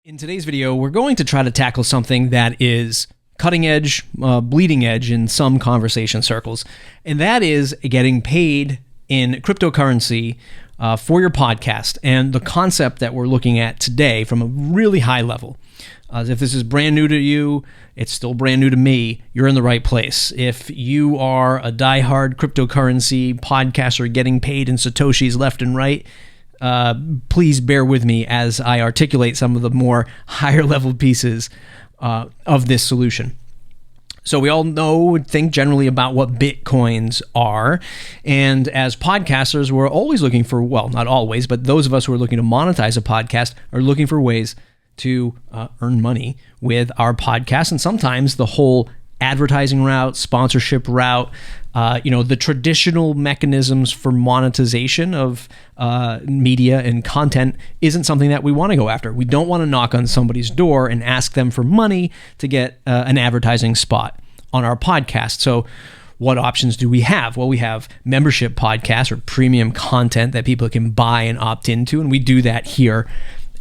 In today's video, we're going to try to tackle something that is cutting edge, bleeding edge in some conversation circles, and that is getting paid in cryptocurrency for your podcast. And the concept that we're looking at today from a really high level. If this is brand new to you, it's still brand new to me, you're in the right place. If you are a diehard cryptocurrency podcaster getting paid in Satoshis left and right, please bear with me as I articulate some of the more higher level pieces of this solution. So we all think generally about what Bitcoins are. And as podcasters, we're always looking for, well, not always, but those of us who are looking to monetize a podcast are looking for ways to earn money with our podcast. And sometimes the whole advertising route, sponsorship route, the traditional mechanisms for monetization of media and content isn't something that we want to go after. We don't want to knock on somebody's door and ask them for money to get an advertising spot on our podcast. So what options do we have? Well, we have membership podcasts or premium content that people can buy and opt into, and we do that here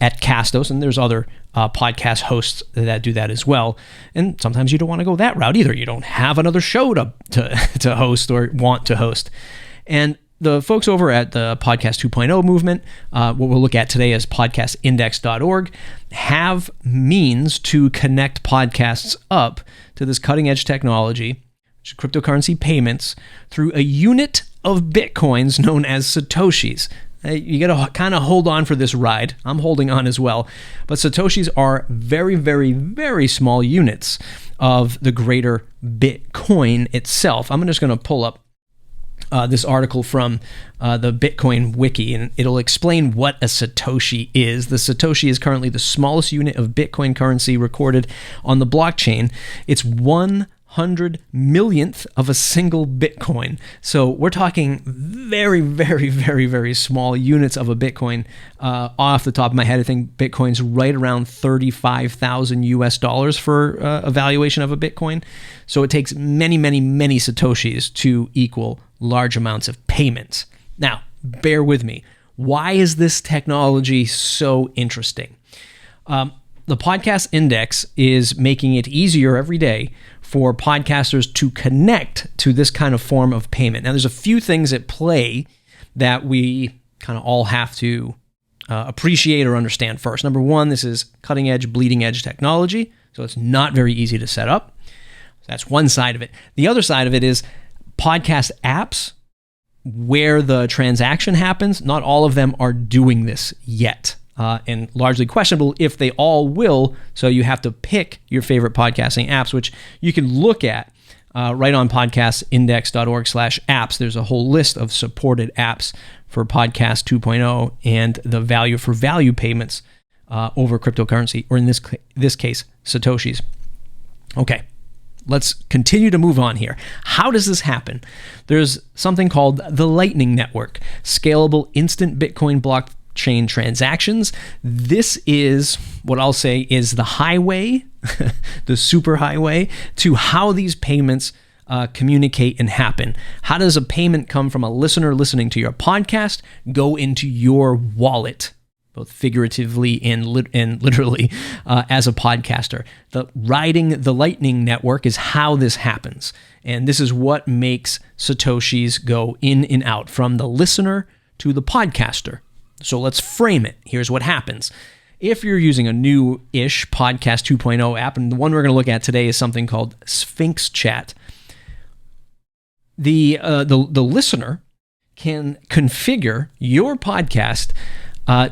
at Castos, and there's other podcast hosts that do that as well. And sometimes you don't want to go that route either. You don't have another show to host or want to host. And the folks over at the Podcast 2.0 movement, what we'll look at today is podcastindex.org, have means to connect podcasts up to this cutting edge technology, which is cryptocurrency payments, through a unit of Bitcoins known as Satoshis. You got to kind of hold on for this ride. I'm holding on as well. But Satoshis are very, very, very small units of the greater Bitcoin itself. I'm just going to pull up this article from the Bitcoin wiki, and it'll explain what a Satoshi is. The Satoshi is currently the smallest unit of Bitcoin currency recorded on the blockchain. It's 100 millionth of a single Bitcoin. So we're talking very, very, very, very small units of a Bitcoin. Off the top of my head, I think Bitcoin's right around 35,000 US dollars for a valuation of a Bitcoin. So it takes many, many, many Satoshis to equal large amounts of payments. Now, bear with me. Why is this technology so interesting? The Podcast Index is making it easier every day for podcasters to connect to this kind of form of payment. Now, there's a few things at play that we kind of all have to appreciate or understand first. Number one, this is cutting edge, bleeding edge technology, so it's not very easy to set up. That's one side of it. The other side of it is podcast apps where the transaction happens. Not all of them are doing this yet. And largely questionable if they all will. So you have to pick your favorite podcasting apps, which you can look at right on podcastindex.org/apps. There's a whole list of supported apps for Podcast 2.0 and the value for value payments over cryptocurrency, or in this case, Satoshis. Okay, let's continue to move on here. How does this happen? There's something called the Lightning Network, scalable instant Bitcoin blockchain transactions. This is what I'll say is the highway, the super highway to how these payments communicate and happen. How does a payment come from a listener listening to your podcast go into your wallet, both figuratively and literally as a podcaster? Riding the Lightning Network is how this happens. And this is what makes Satoshis go in and out from the listener to the podcaster. So let's frame it. Here's what happens. If you're using a new-ish Podcast 2.0 app, and the one we're going to look at today is something called SphinxChat, the listener can configure your podcast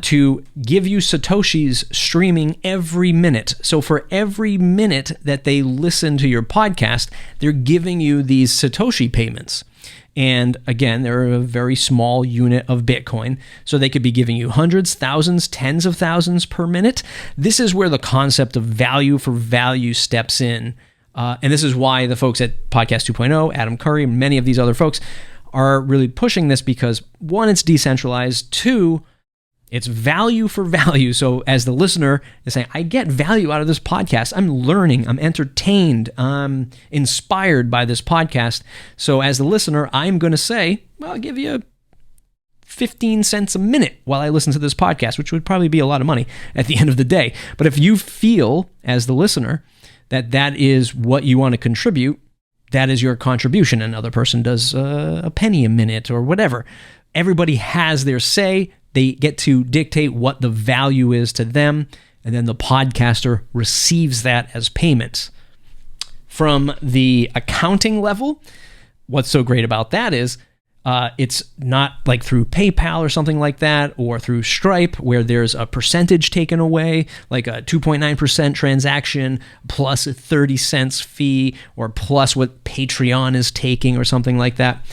to give you Satoshis streaming every minute. So for every minute that they listen to your podcast, they're giving you these Satoshi payments. And again, they're a very small unit of Bitcoin, so they could be giving you hundreds, thousands, tens of thousands per minute. This is where the concept of value for value steps in. And this is why the folks at Podcast 2.0, Adam Curry, and many of these other folks are really pushing this because, one, it's decentralized. Two, it's value for value. So as the listener is saying, I get value out of this podcast. I'm learning. I'm entertained. I'm inspired by this podcast. So as the listener, I'm going to say, well, I'll give you 15 cents a minute while I listen to this podcast, which would probably be a lot of money at the end of the day. But if you feel, as the listener, that that is what you want to contribute, that is your contribution. Another person does a penny a minute or whatever. Everybody has their say. They get to dictate what the value is to them, and then the podcaster receives that as payments. From the accounting level, what's so great about that is it's not like through PayPal or something like that, or through Stripe, where there's a percentage taken away, like a 2.9% transaction plus a 30 cents fee, or plus what Patreon is taking or something like that.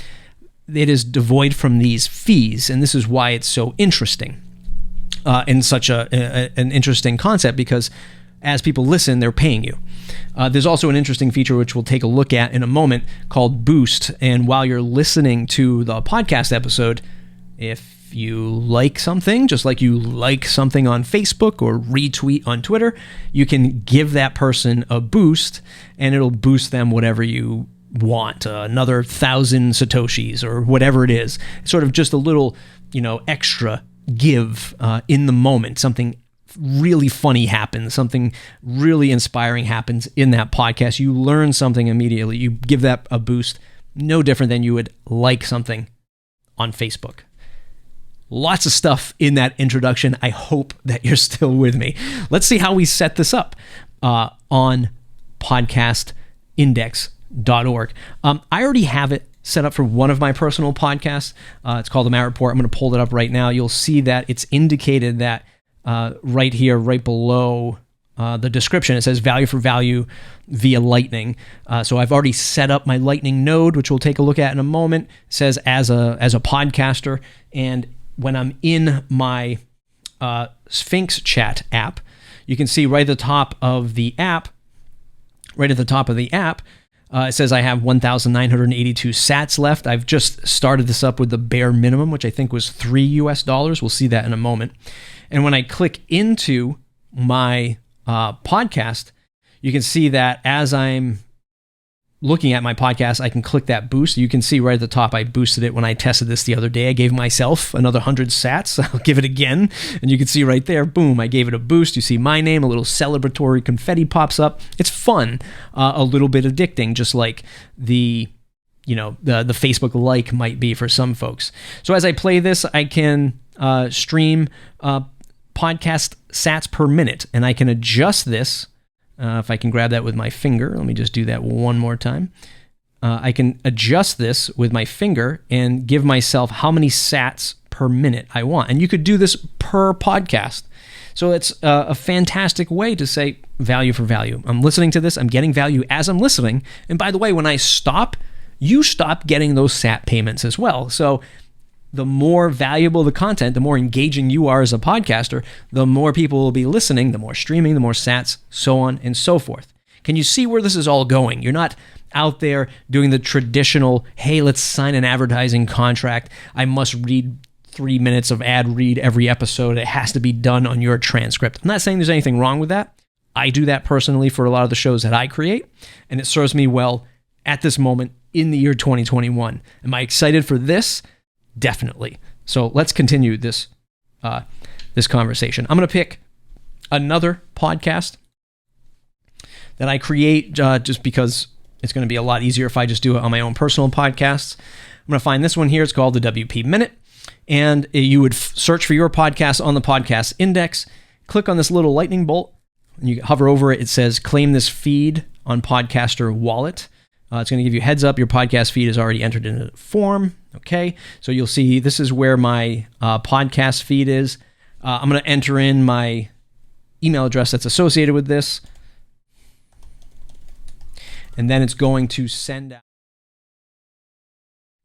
It is devoid from these fees, and this is why it's so interesting and such an interesting concept, because as people listen, they're paying you. There's also an interesting feature which we'll take a look at in a moment called Boost. And while you're listening to the podcast episode, if you like something, just like you like something on Facebook or retweet on Twitter, you can give that person a boost, and it'll boost them whatever you want, another 1,000 Satoshis or whatever it is. Sort of just a little, extra give in the moment. Something really funny happens, something really inspiring happens in that podcast. You learn something immediately. You give that a boost, no different than you would like something on Facebook. Lots of stuff in that introduction. I hope that you're still with me. Let's see how we set this up on podcastindex.org. I already have it set up for one of my personal podcasts. It's called The Matt Report. I'm going to pull it up right now. You'll see that it's indicated that right here, right below the description, it says value for value via Lightning. So I've already set up my Lightning node, which we'll take a look at in a moment. It says as a podcaster, and when I'm in my SphinxChat app, you can see right at the top of the app, it says I have 1,982 sats left. I've just started this up with the bare minimum, which I think was $3. We'll see that in a moment. And when I click into my podcast, you can see that as I'm looking at my podcast, I can click that boost. You can see right at the top, I boosted it when I tested this the other day. I gave myself another 100 sats. I'll give it again. And you can see right there, boom, I gave it a boost. You see my name, a little celebratory confetti pops up. It's fun, a little bit addicting, just like the Facebook like might be for some folks. So as I play this, I can stream podcast sats per minute, and I can adjust this. If I can grab that with my finger, let me just do that one more time. I can adjust this with my finger and give myself how many sats per minute I want. And you could do this per podcast. So it's a fantastic way to say value for value. I'm listening to this, I'm getting value as I'm listening. And by the way, when I stop, you stop getting those sat payments as well. So the more valuable the content, the more engaging you are as a podcaster, the more people will be listening, the more streaming, the more sats, so on and so forth. Can you see where this is all going? You're not out there doing the traditional, hey, let's sign an advertising contract. I must read 3 minutes of ad read every episode. It has to be done on your transcript. I'm not saying there's anything wrong with that. I do that personally for a lot of the shows that I create, and it serves me well at this moment in the year 2021. Am I excited for this? Definitely. So let's continue this conversation. I'm going to pick another podcast that I create just because it's going to be a lot easier if I just do it on my own personal podcasts. I'm going to find this one here. It's called the WP Minute. And you would search for your podcast on the Podcast Index. Click on this little lightning bolt. And you hover over it. It says claim this feed on Podcaster Wallet. It's going to give you a heads up. Your podcast feed is already entered into the form. Okay, so you'll see this is where my podcast feed is. I'm going to enter in my email address that's associated with this. And then it's going to send out.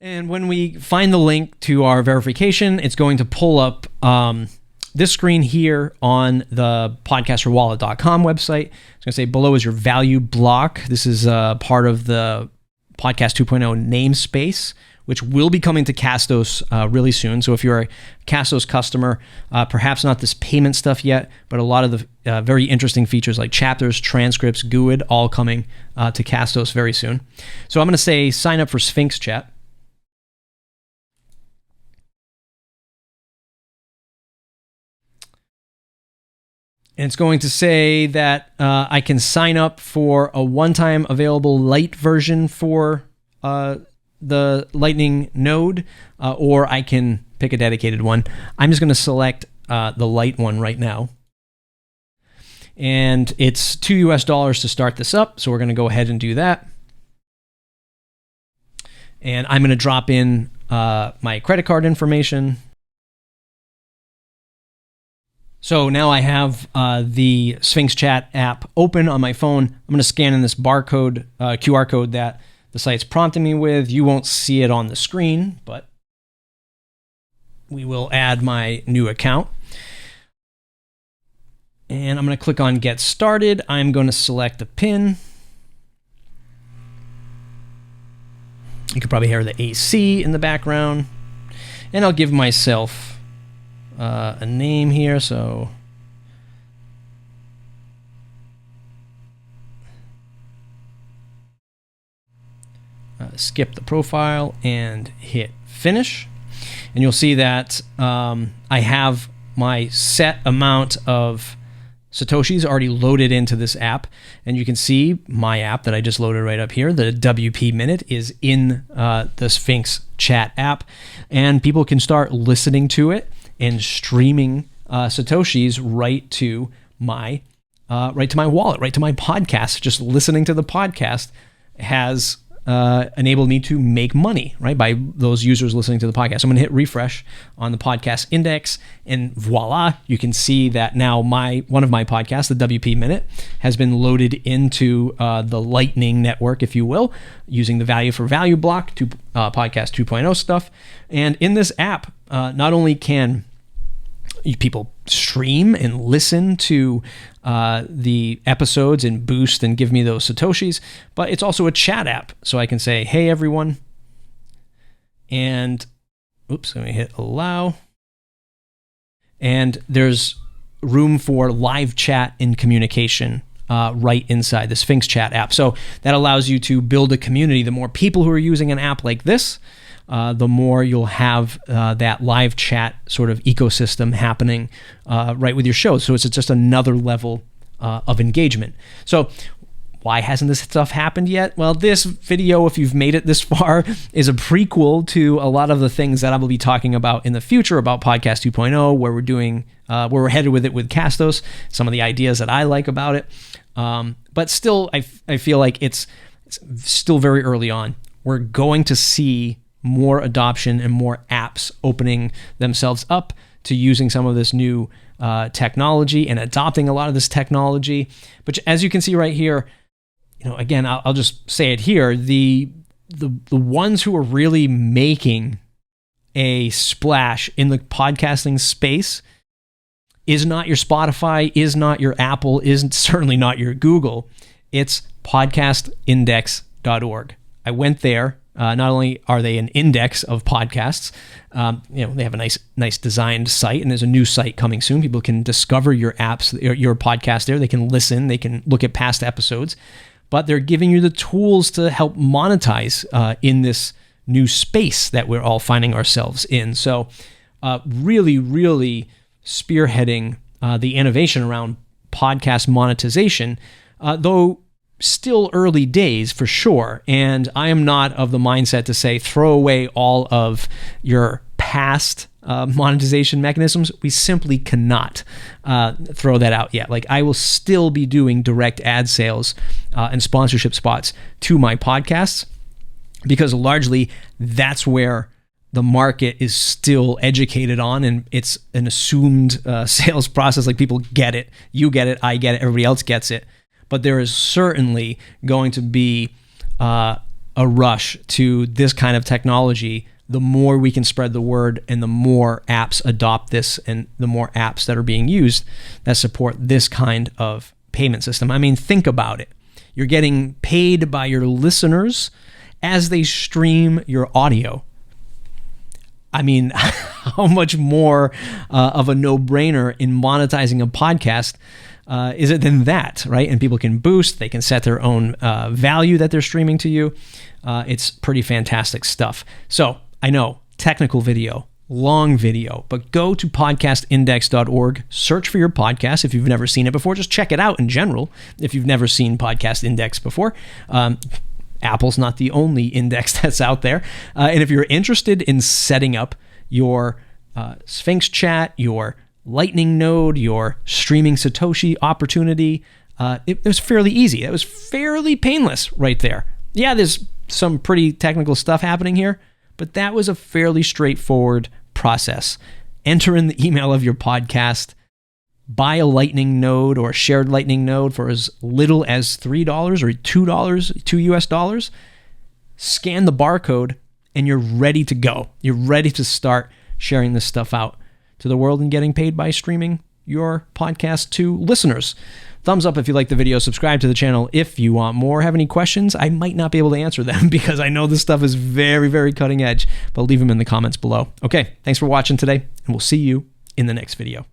And when we find the link to our verification, it's going to pull up this screen here on the podcasterwallet.com website. It's going to say below is your value block. This is part of the Podcast 2.0 namespace, which will be coming to Castos really soon. So if you're a Castos customer, perhaps not this payment stuff yet, but a lot of the very interesting features like chapters, transcripts, GUID, all coming to Castos very soon. So I'm going to say sign up for SphinxChat. And it's going to say that I can sign up for a one-time available light version for the Lightning node, or I can pick a dedicated one. I'm just going to select the light one right now. And it's $2 to start this up, so we're going to go ahead and do that. And I'm going to drop in my credit card information. So now I have the SphinxChat app open on my phone. I'm going to scan in this barcode, QR code that the site's prompting me with. You won't see it on the screen, but we will add my new account. And I'm going to click on Get Started. I'm going to select a PIN. You can probably hear the AC in the background. And I'll give myself a name here, so skip the profile and hit finish. And you'll see that I have my set amount of Satoshis already loaded into this app, and you can see my app that I just loaded right up here. The WP Minute is in the SphinxChat app, and people can start listening to it and streaming Satoshis right to my wallet, right to my podcast. Just listening to the podcast has enabled me to make money, right, by those users listening to the podcast. So I'm going to hit refresh on the podcast index, and voila, you can see that now one of my podcasts, the WP Minute, has been loaded into the Lightning Network, if you will, using the value for value block to podcast 2.0 stuff. And in this app, not only can people stream and listen to the episodes and boost and give me those Satoshis, but it's also a chat app. So I can say, hey, everyone. And, oops, let me hit allow. And there's room for live chat and communication right inside the SphinxChat app. So that allows you to build a community. The more people who are using an app like this, the more you'll have that live chat sort of ecosystem happening right with your shows. So it's just another level of engagement. So why hasn't this stuff happened yet? Well, this video, if you've made it this far, is a prequel to a lot of the things that I will be talking about in the future about Podcast 2.0, where we're headed with it with Castos, some of the ideas that I like about it. But still, I feel like it's still very early on. We're going to see more adoption and more apps opening themselves up to using some of this new technology and adopting a lot of this technology. But as you can see right here, again, I'll just say it here, the ones who are really making a splash in the podcasting space is not your Spotify, is not your Apple, is certainly not your Google. It's podcastindex.org. I went there. Not only are they an index of podcasts, they have a nice designed site, and there's a new site coming soon. People can discover your apps, your podcast there. They can listen, they can look at past episodes, but they're giving you the tools to help monetize in this new space that we're all finding ourselves in. So really, really spearheading the innovation around podcast monetization, though still early days for sure. And I am not of the mindset to say throw away all of your past monetization mechanisms. We simply cannot throw that out yet. Like, I will still be doing direct ad sales and sponsorship spots to my podcasts, because largely that's where the market is still educated on, and it's an assumed sales process. Like, people get it, you get it, I get it, everybody else gets it. But there is certainly going to be a rush to this kind of technology. The more we can spread the word and the more apps adopt this, and the more apps that are being used that support this kind of payment system. I mean, think about it. You're getting paid by your listeners as they stream your audio. I mean, how much more of a no-brainer in monetizing a podcast is it than that, right? And people can boost, they can set their own value that they're streaming to you. It's pretty fantastic stuff. So I know, technical video, long video, but go to podcastindex.org, search for your podcast. If you've never seen it before, just check it out in general. If you've never seen Podcast Index before, Apple's not the only index that's out there. And if you're interested in setting up your SphinxChat, your Lightning node, your streaming Satoshi opportunity, it was fairly easy. It was fairly painless right there. Yeah, there's some pretty technical stuff happening here, but that was a fairly straightforward process. Enter in the email of your podcast, buy a Lightning node or a shared Lightning node for as little as $3 or $2 US, scan the barcode, and you're ready to go. You're ready to start sharing this stuff out to the world and getting paid by streaming your podcast to listeners. Thumbs up if you like the video, subscribe to the channel if you want more. Have any questions? I might not be able to answer them because I know this stuff is very, very cutting edge, but leave them in the comments below. Okay, thanks for watching today, and we'll see you in the next video.